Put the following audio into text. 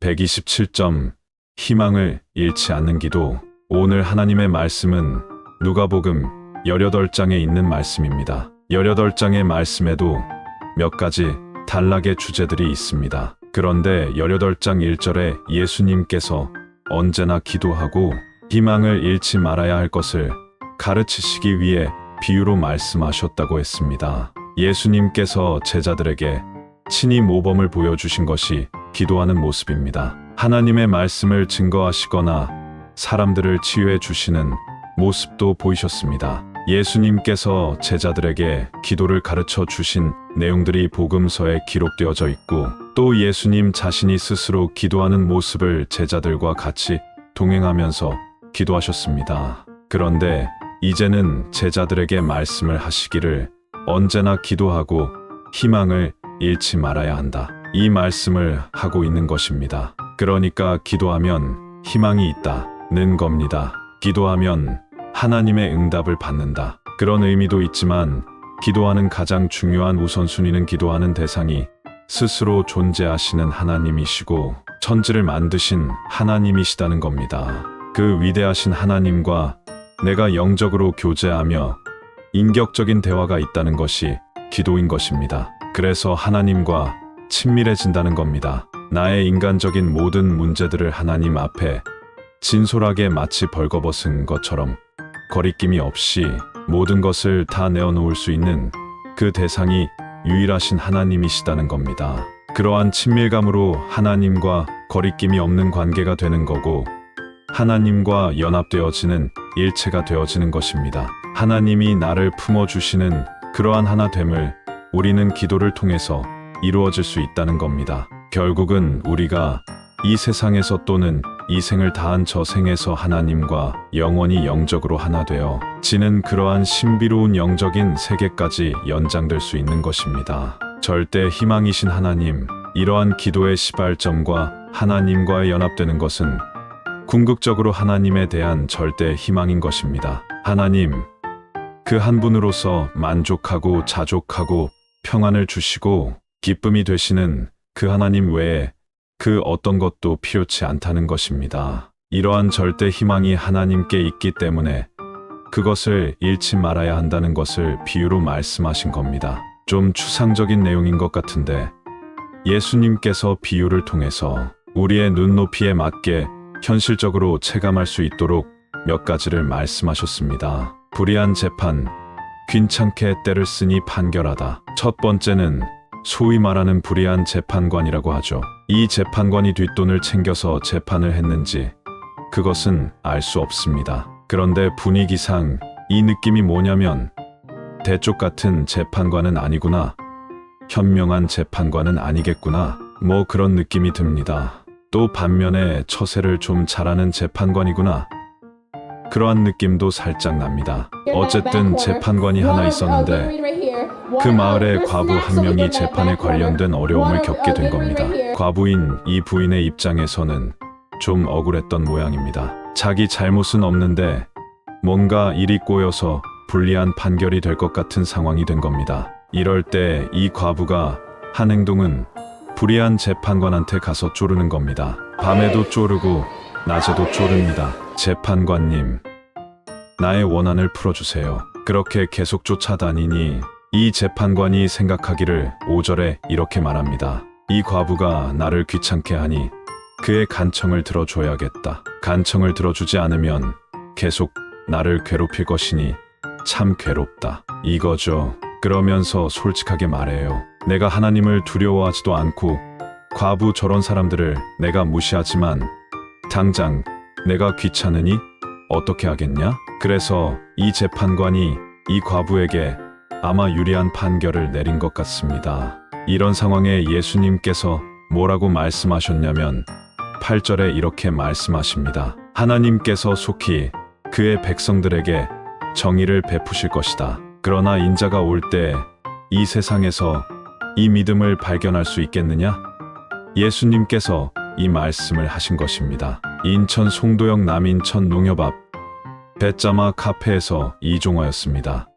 127점. 희망을 잃지 않는 기도. 오늘 하나님의 말씀은 누가복음 18장에 있는 말씀입니다. 18장의 말씀에도 몇 가지 단락의 주제들이 있습니다. 그런데 18장 1절에 예수님께서 언제나 기도하고 희망을 잃지 말아야 할 것을 가르치시기 위해 비유로 말씀하셨다고 했습니다. 예수님께서 제자들에게 친히 모범을 보여주신 것이 기도하는 모습입니다. 하나님의 말씀을 증거하시거나 사람들을 치유해 주시는 모습도 보이셨습니다. 예수님께서 제자들에게 기도를 가르쳐 주신 내용들이 복음서에 기록되어져 있고, 또 예수님 자신이 스스로 기도하는 모습을 제자들과 같이 동행하면서 기도하셨습니다. 그런데 이제는 제자들에게 말씀을 하시기를 언제나 기도하고 희망을 잃지 말아야 한다. 이 말씀을 하고 있는 것입니다. 그러니까 기도하면 희망이 있다는 겁니다. 기도하면 하나님의 응답을 받는다. 그런 의미도 있지만 기도하는 가장 중요한 우선순위는 기도하는 대상이 스스로 존재하시는 하나님이시고 천지를 만드신 하나님이시다는 겁니다. 그 위대하신 하나님과 내가 영적으로 교제하며 인격적인 대화가 있다는 것이 기도인 것입니다. 그래서 하나님과 친밀해진다는 겁니다. 나의 인간적인 모든 문제들을 하나님 앞에 진솔하게 마치 벌거벗은 것처럼 거리낌이 없이 모든 것을 다 내어놓을 수 있는 그 대상이 유일하신 하나님이시다는 겁니다. 그러한 친밀감으로 하나님과 거리낌이 없는 관계가 되는 거고, 하나님과 연합되어지는 일체가 되어지는 것입니다. 하나님이 나를 품어주시는 그러한 하나됨을 우리는 기도를 통해서 이루어질 수 있다는 겁니다. 결국은 우리가 이 세상에서 또는 이 생을 다한 저 생에서 하나님과 영원히 영적으로 하나 되어 지는 그러한 신비로운 영적인 세계까지 연장될 수 있는 것입니다. 절대 희망이신 하나님, 이러한 기도의 시발점과 하나님과의 연합되는 것은 궁극적으로 하나님에 대한 절대 희망인 것입니다. 하나님, 그 한 분으로서 만족하고 자족하고 평안을 주시고 기쁨이 되시는 그 하나님 외에 그 어떤 것도 필요치 않다는 것입니다. 이러한 절대 희망이 하나님께 있기 때문에 그것을 잃지 말아야 한다는 것을 비유로 말씀하신 겁니다. 좀 추상적인 내용인 것 같은데 예수님께서 비유를 통해서 우리의 눈높이에 맞게 현실적으로 체감할 수 있도록 몇 가지를 말씀하셨습니다. 불의한 재판, 귀찮게 때를 쓰니 판결하다. 첫 번째는 소위 말하는 불의한 재판관이라고 하죠. 이 재판관이 뒷돈을 챙겨서 재판을 했는지 그것은 알 수 없습니다. 그런데 분위기상 이 느낌이 뭐냐면 대쪽 같은 재판관은 아니구나, 현명한 재판관은 아니겠구나, 뭐 그런 느낌이 듭니다. 또 반면에 처세를 좀 잘하는 재판관이구나, 그러한 느낌도 살짝 납니다. 어쨌든 재판관이 하나 있었는데 그 마을의 과부 한 명이 재판에 관련된 어려움을 겪게 된 겁니다. 과부인 이 부인의 입장에서는 좀 억울했던 모양입니다. 자기 잘못은 없는데 뭔가 일이 꼬여서 불리한 판결이 될 것 같은 상황이 된 겁니다. 이럴 때 이 과부가 한 행동은 불의한 재판관한테 가서 쪼르는 겁니다. 밤에도 쪼르고 낮에도 쪼릅니다. 재판관님, 나의 원한을 풀어주세요. 그렇게 계속 쫓아다니니 이 재판관이 생각하기를 5절에 이렇게 말합니다. 이 과부가 나를 귀찮게 하니 그의 간청을 들어줘야겠다. 간청을 들어주지 않으면 계속 나를 괴롭힐 것이니 참 괴롭다. 이거죠. 그러면서 솔직하게 말해요. 내가 하나님을 두려워하지도 않고 과부 저런 사람들을 내가 무시하지만 당장 내가 귀찮으니 어떻게 하겠냐? 그래서 이 재판관이 이 과부에게 아마 유리한 판결을 내린 것 같습니다. 이런 상황에 예수님께서 뭐라고 말씀하셨냐면 8절에 이렇게 말씀하십니다. 하나님께서 속히 그의 백성들에게 정의를 베푸실 것이다. 그러나 인자가 올 때 이 세상에서 이 믿음을 발견할 수 있겠느냐? 예수님께서 이 말씀을 하신 것입니다. 인천 송도역 남인천 농협 앞 배짜마 카페에서 이종화였습니다.